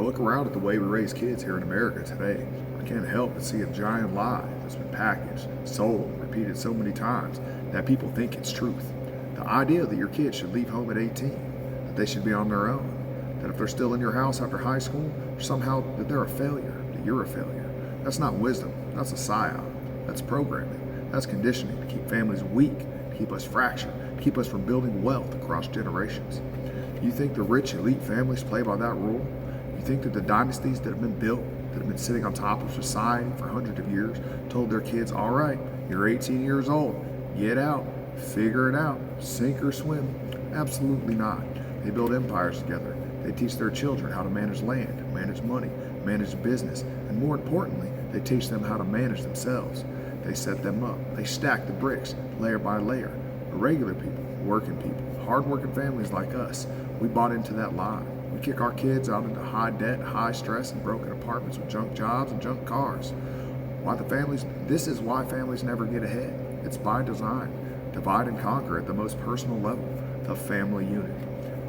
look around at the way we raise kids here in America today. I can't help but see a giant lie that's been packaged, sold, repeated so many times that people think it's truth. The idea that your kids should leave home at 18, that they should be on their own, that if they're still in your house after high school, somehow that they're a failure, that you're a failure. That's not wisdom, that's a psyop. That's programming, that's conditioning to keep families weak, to keep us fractured, to keep us from building wealth across generations. You think the rich elite families play by that rule? You think that the dynasties that have been built, that have been sitting on top of society for hundreds of years, told their kids, all right, you're 18 years old, get out, figure it out, sink or swim? Absolutely not. They build empires together. They teach their children how to manage land, manage money, manage business, and more importantly, they teach them how to manage themselves. They set them up. They stack the bricks layer by layer. The regular people, working people, hard-working families like us, we bought into that lie. We kick our kids out into high debt, high stress, and broken apartments with junk jobs and junk cars. This is why families never get ahead. It's by design. Divide and conquer at the most personal level, the family unit.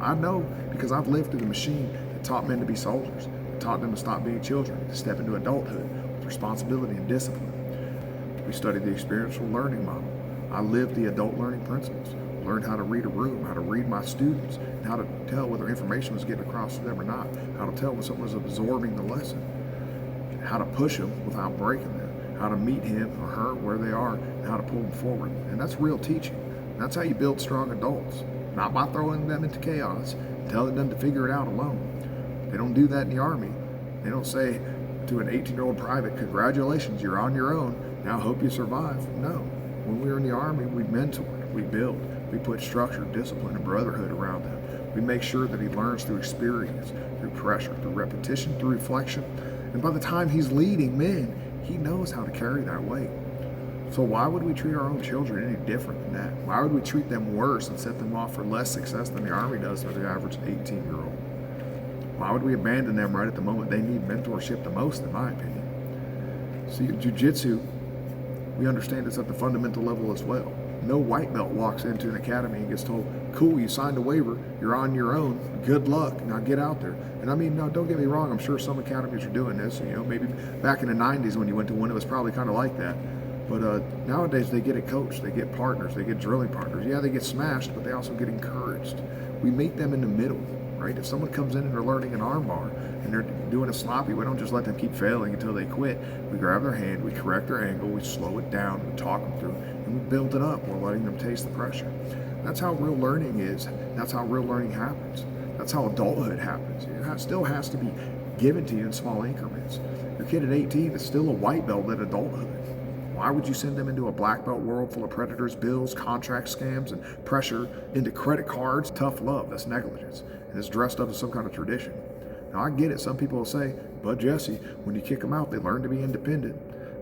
I know because I've lived through the machine that taught men to be soldiers, that taught them to stop being children, to step into adulthood with responsibility and discipline. We studied the experiential learning model. I lived the adult learning principles. Learned how to read a room, how to read my students, and how to tell whether information was getting across to them or not, how to tell when someone was absorbing the lesson, how to push them without breaking them, how to meet him or her where they are, and how to pull them forward. And that's real teaching. And that's how you build strong adults, not by throwing them into chaos, telling them to figure it out alone. They don't do that in the Army. They don't say to an 18-year-old private, congratulations, you're on your own, now hope you survive. No. When we were in the Army, we mentored, we built, we put structure, discipline, and brotherhood around them. We make sure that he learns through experience, through pressure, through repetition, through reflection. And by the time he's leading men, he knows how to carry that weight. So why would we treat our own children any different than that? Why would we treat them worse and set them off for less success than the Army does for the average 18-year-old? Why would we abandon them right at the moment they need mentorship the most, in my opinion? See, in Jiu-Jitsu, we understand it's at the fundamental level as well. No white belt walks into an academy and gets told, cool, you signed a waiver, you're on your own, good luck, now get out there. And I mean, no, don't get me wrong, I'm sure some academies are doing this, maybe back in the 90s when you went to one, it was probably kind of like that. But nowadays they get it coached, they get partners, they get drilling partners. Yeah, they get smashed, but they also get encouraged. We meet them in the middle, right? If someone comes in and they're learning an arm bar and they're doing a sloppy, we don't just let them keep failing until they quit. We grab their hand, we correct their angle, we slow it down, we talk them through, and we build it up. We're letting them taste the pressure. That's how real learning is. That's how real learning happens. That's how adulthood happens. It still has to be given to you in small increments. Your kid at 18 is still a white belt at adulthood. Why would you send them into a black belt world full of predators, bills, contract scams, and pressure into credit cards? Tough love, that's negligence. And it's dressed up as some kind of tradition. Now I get it, some people will say, but Jesse, when you kick them out, they learn to be independent.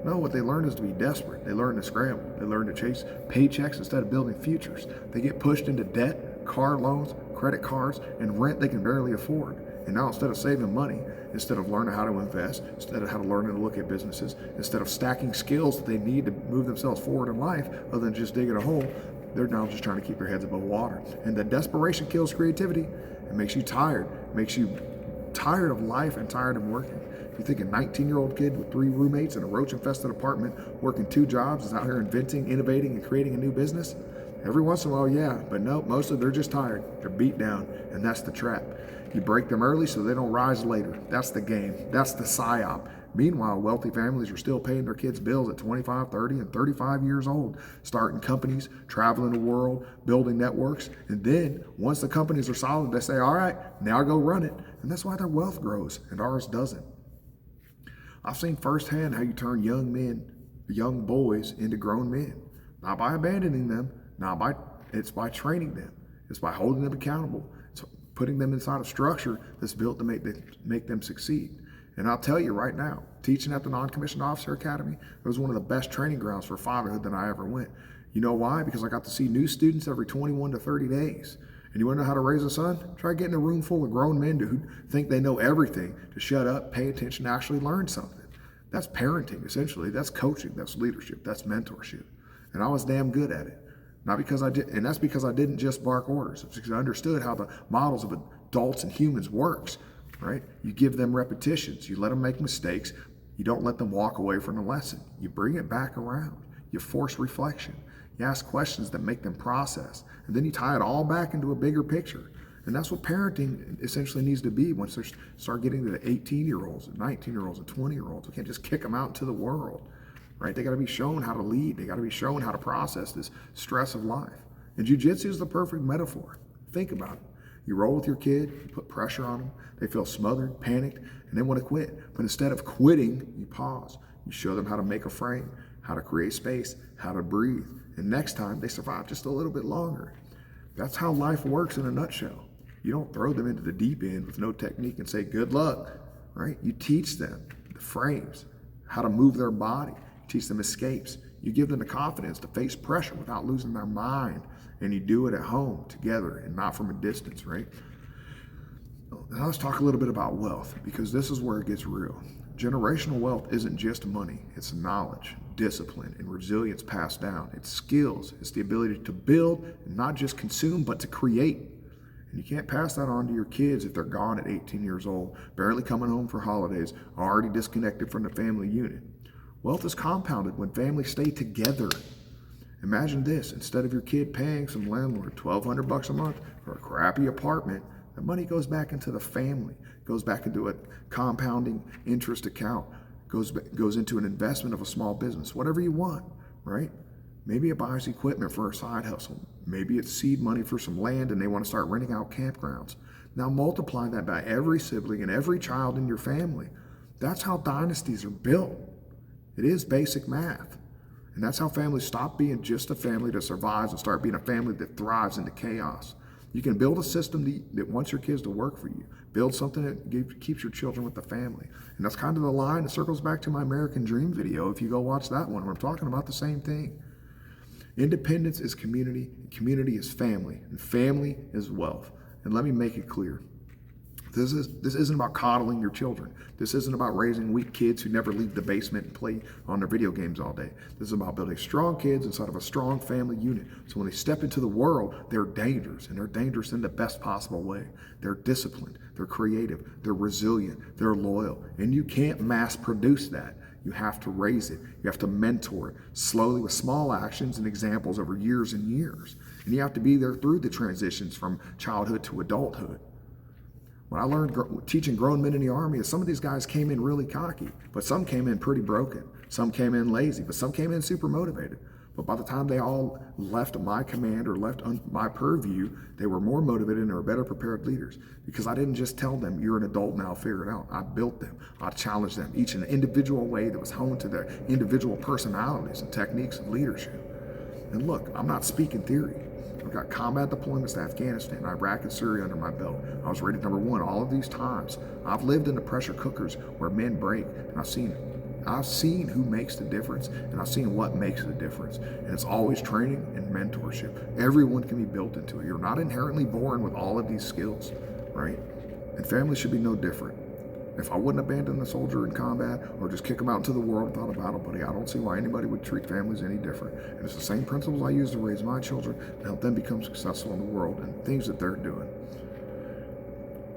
No, what they learn is to be desperate. They learn to scramble. They learn to chase paychecks instead of building futures. They get pushed into debt, car loans, credit cards, and rent they can barely afford. And now instead of saving money, instead of learning how to invest, instead of how to learn to look at businesses, instead of stacking skills that they need to move themselves forward in life, other than just digging a hole, they're now just trying to keep their heads above water. And the desperation kills creativity. It makes you tired. It makes you tired of life and tired of working. If you think a 19-year-old kid with 3 roommates in a roach-infested apartment working 2 jobs is out here inventing, innovating, and creating a new business, every once in a while, yeah, but no, mostly they're just tired. They're beat down, and that's the trap. You break them early so they don't rise later. That's the game. That's the psyop. Meanwhile, wealthy families are still paying their kids' bills at 25, 30, and 35 years old, starting companies, traveling the world, building networks, and then once the companies are solid, they say, all right, now go run it. And that's why their wealth grows, and ours doesn't. I've seen firsthand how you turn young men, young boys, into grown men. Not by abandoning them, it's by training them. It's by holding them accountable. It's putting them inside a structure that's built to make them succeed. And I'll tell you right now, teaching at the Noncommissioned Officer Academy, it was one of the best training grounds for fatherhood that I ever went. You know why? Because I got to see new students every 21 to 30 days. And you want to know how to raise a son? Try getting a room full of grown men who think they know everything, to shut up, pay attention, and actually learn something. That's parenting, essentially. That's coaching, that's leadership, that's mentorship. And I was damn good at it. Not because I did, and that's because I didn't just bark orders. It's because I understood how the models of adults and humans works. right? You give them repetitions. You let them make mistakes. You don't let them walk away from the lesson. You bring it back around. You force reflection. You ask questions that make them process. And then you tie it all back into a bigger picture. And that's what parenting essentially needs to be once they start getting to the 18-year-olds and 19-year-olds and 20-year-olds. We can't just kick them out into the world, right? They got to be shown how to lead. They got to be shown how to process this stress of life. And jiu-jitsu is the perfect metaphor. Think about it. You roll with your kid, you put pressure on them, they feel smothered, panicked, and they want to quit. But instead of quitting, you pause. You show them how to make a frame, how to create space, how to breathe. And next time, they survive just a little bit longer. That's how life works in a nutshell. You don't throw them into the deep end with no technique and say, good luck, right? You teach them the frames, how to move their body. You teach them escapes. You give them the confidence to face pressure without losing their mind. And you do it at home together and not from a distance, right? Now let's talk a little bit about wealth, because this is where it gets real. Generational wealth isn't just money. It's knowledge, discipline, and resilience passed down. It's skills. It's the ability to build and not just consume, but to create. And you can't pass that on to your kids if they're gone at 18 years old, barely coming home for holidays, already disconnected from the family unit. Wealth is compounded when families stay together. Imagine this: instead of your kid paying some landlord $1,200 a month for a crappy apartment, the money goes back into the family, goes back into a compounding interest account, goes into an investment of a small business, whatever you want, right? Maybe it buys equipment for a side hustle. Maybe it's seed money for some land and they want to start renting out campgrounds. Now multiply that by every sibling and every child in your family. That's how dynasties are built. It is basic math. And that's how families stop being just a family that survives and start being a family that thrives into chaos. You can build a system that wants your kids to work for you. Build something that keeps your children with the family. And that's kind of the line that circles back to my American Dream video. If you go watch that one, where I'm talking about the same thing. Independence is community, and community is family, and family is wealth. And let me make it clear. This isn't about coddling your children. This isn't about raising weak kids who never leave the basement and play on their video games all day. This is about building strong kids inside of a strong family unit. So when they step into the world, they're dangerous, and they're dangerous in the best possible way. They're disciplined, they're creative, they're resilient, they're loyal, and you can't mass produce that. You have to raise it. You have to mentor it slowly with small actions and examples over years and years. And you have to be there through the transitions from childhood to adulthood. What I learned teaching grown men in the Army is some of these guys came in really cocky, but some came in pretty broken. Some came in lazy, but some came in super motivated. But by the time they all left my command or left my purview, they were more motivated and they were better prepared leaders. Because I didn't just tell them, you're an adult now, figure it out. I built them. I challenged them, each in an individual way that was honed to their individual personalities and techniques of leadership. And look, I'm not speaking theory. I've got combat deployments to Afghanistan, Iraq, and Syria under my belt. I was rated #1 all of these times. I've lived in the pressure cookers where men break, and I've seen who makes the difference, and I've seen what makes the difference. And it's always training and mentorship. Everyone can be built into it. You're not inherently born with all of these skills, right? And families should be no different. If I wouldn't abandon the soldier in combat or just kick them out into the world without a battle buddy, I don't see why anybody would treat families any different. And it's the same principles I use to raise my children to help them become successful in the world and things that they're doing.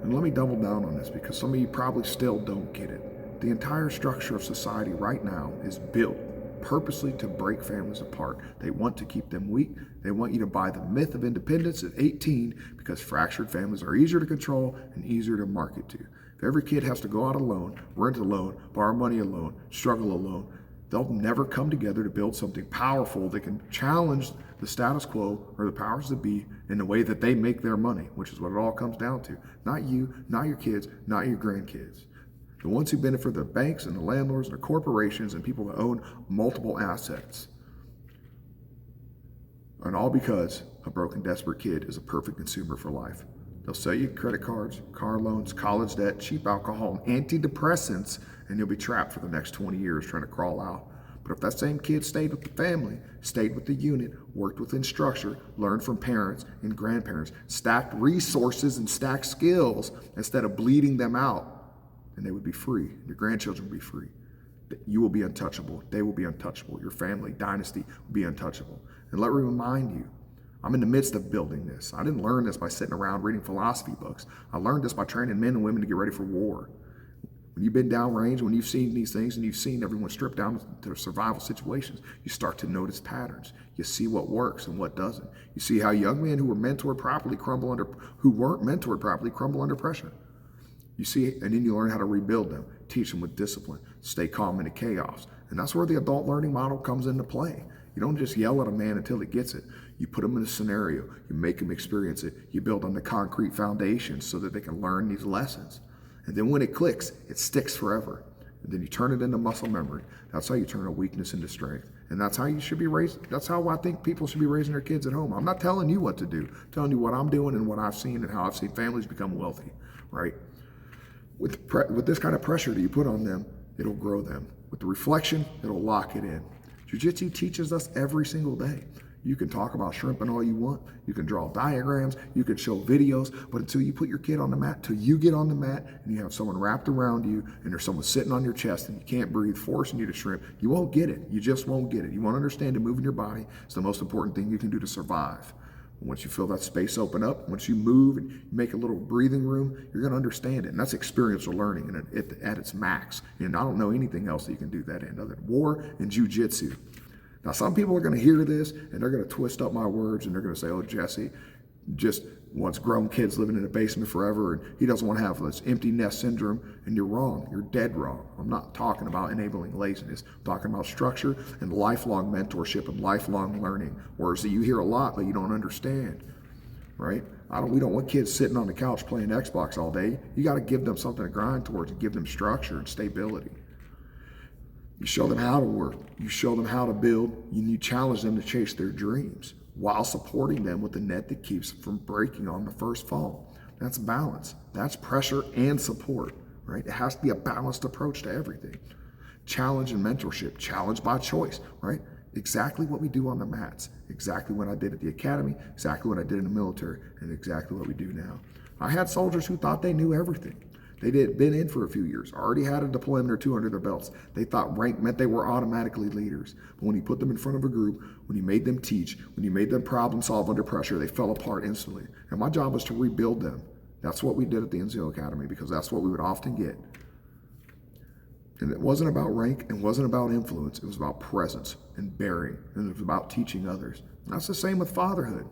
And let me double down on this, because some of you probably still don't get it. The entire structure of society right now is built purposely to break families apart. They want to keep them weak. They want you to buy the myth of independence at 18 because fractured families are easier to control and easier to market to. If every kid has to go out alone, rent alone, borrow money alone, struggle alone, they'll never come together to build something powerful that can challenge the status quo or the powers that be in the way that they make their money, which is what it all comes down to. Not you, not your kids, not your grandkids. The ones who benefit are the banks and the landlords and the corporations and people that own multiple assets. And all because a broken, desperate kid is a perfect consumer for life. They'll sell you credit cards, car loans, college debt, cheap alcohol, and antidepressants, and you'll be trapped for the next 20 years trying to crawl out. But if that same kid stayed with the family, stayed with the unit, worked within structure, learned from parents and grandparents, stacked resources and stacked skills instead of bleeding them out, then they would be free. Your grandchildren would be free. You will be untouchable. They will be untouchable. Your family, dynasty will be untouchable. And let me remind you, I'm in the midst of building this. I didn't learn this by sitting around reading philosophy books. I learned this by training men and women to get ready for war. When you've been downrange, when you've seen these things and you've seen everyone stripped down to survival situations, you start to notice patterns. You see what works and what doesn't. You see how young men who were mentored properly who weren't mentored properly crumble under pressure. You see, and then you learn how to rebuild them, teach them with discipline, stay calm in the chaos. And that's where the adult learning model comes into play. You don't just yell at a man until he gets it. You put them in a scenario, you make them experience it, you build on the concrete foundation so that they can learn these lessons. And then when it clicks, it sticks forever. And then you turn it into muscle memory. That's how you turn a weakness into strength. And that's how you should be raised. That's how I think people should be raising their kids at home. I'm not telling you what to do. I'm telling you what I'm doing and what I've seen and how I've seen families become wealthy, right? With this kind of pressure that you put on them, it'll grow them. With the reflection, it'll lock it in. Jiu-Jitsu teaches us every single day. You can talk about shrimping all you want. You can draw diagrams. You can show videos. But until you put your kid on the mat, till you get on the mat and you have someone wrapped around you and there's someone sitting on your chest and you can't breathe, forcing you to shrimp, you won't get it. You just won't get it. You won't understand that moving your body is the most important thing you can do to survive. Once you feel that space open up, once you move and you make a little breathing room, you're going to understand it. And that's experiential learning and at its max. And I don't know anything else that you can do that in other than war and jiu-jitsu. Now, some people are going to hear this and they're going to twist up my words and they're going to say, oh, Jesse just wants grown kids living in a basement forever and he doesn't want to have this empty nest syndrome. And you're wrong. You're dead wrong. I'm not talking about enabling laziness. I'm talking about structure and lifelong mentorship and lifelong learning. Words that you hear a lot but you don't understand, right? We don't want kids sitting on the couch playing Xbox all day. You got to give them something to grind towards and give them structure and stability. You show them how to work. You show them how to build. You challenge them to chase their dreams while supporting them with the net that keeps them from breaking on the first fall. That's balance. That's pressure and support, right? It has to be a balanced approach to everything. Challenge and mentorship, challenge by choice, right? Exactly what we do on the mats, exactly what I did at the academy, exactly what I did in the military, and exactly what we do now. I had soldiers who thought they knew everything. They'd been in for a few years, already had a deployment or two under their belts. They thought rank meant they were automatically leaders. But when you put them in front of a group, when you made them teach, when you made them problem solve under pressure, they fell apart instantly. And my job was to rebuild them. That's what we did at the NCO Academy because that's what we would often get. And it wasn't about rank, it wasn't about influence, it was about presence and bearing, and it was about teaching others. And that's the same with fatherhood.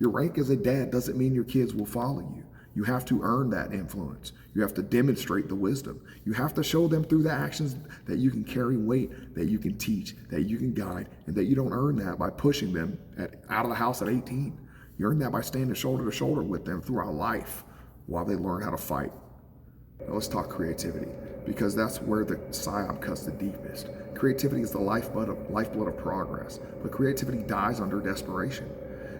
Your rank as a dad doesn't mean your kids will follow you. You have to earn that influence. You have to demonstrate the wisdom. You have to show them through the actions that you can carry weight, that you can teach, that you can guide, and that you don't earn that by pushing them out of the house at 18. You earn that by standing shoulder to shoulder with them throughout life while they learn how to fight. Now let's talk creativity, because that's where the Psyop cuts the deepest. Creativity is the lifeblood of progress, but creativity dies under desperation.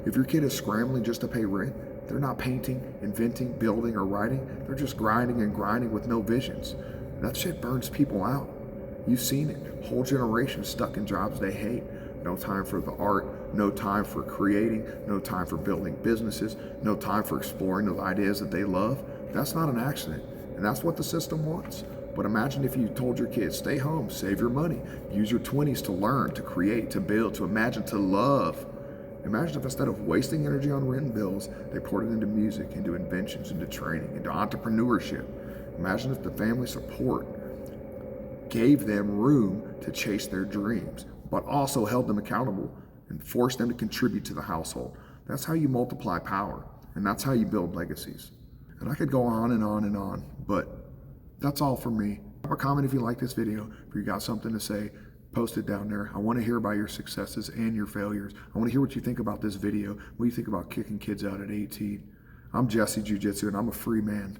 If your kid is scrambling just to pay rent, they're not painting, inventing, building, or writing. They're just grinding and grinding with no visions. That shit burns people out. You've seen it. Whole generations stuck in jobs they hate. No time for the art, no time for creating, no time for building businesses, no time for exploring those ideas that they love. That's not an accident, and that's what the system wants. But imagine if you told your kids, stay home, save your money, use your 20s to learn, to create, to build, to imagine, to love. Imagine if instead of wasting energy on rent and bills, they poured it into music, into inventions, into training, into entrepreneurship. Imagine if the family support gave them room to chase their dreams, but also held them accountable and forced them to contribute to the household. That's how you multiply power, and that's how you build legacies. And I could go on and on and on, but that's all for me. Have a comment if you like this video, if you got something to say. Post it down there. I want to hear about your successes and your failures. I want to hear what you think about this video. What do you think about kicking kids out at 18? I'm Jesse Jiu-Jitsu and I'm a free man.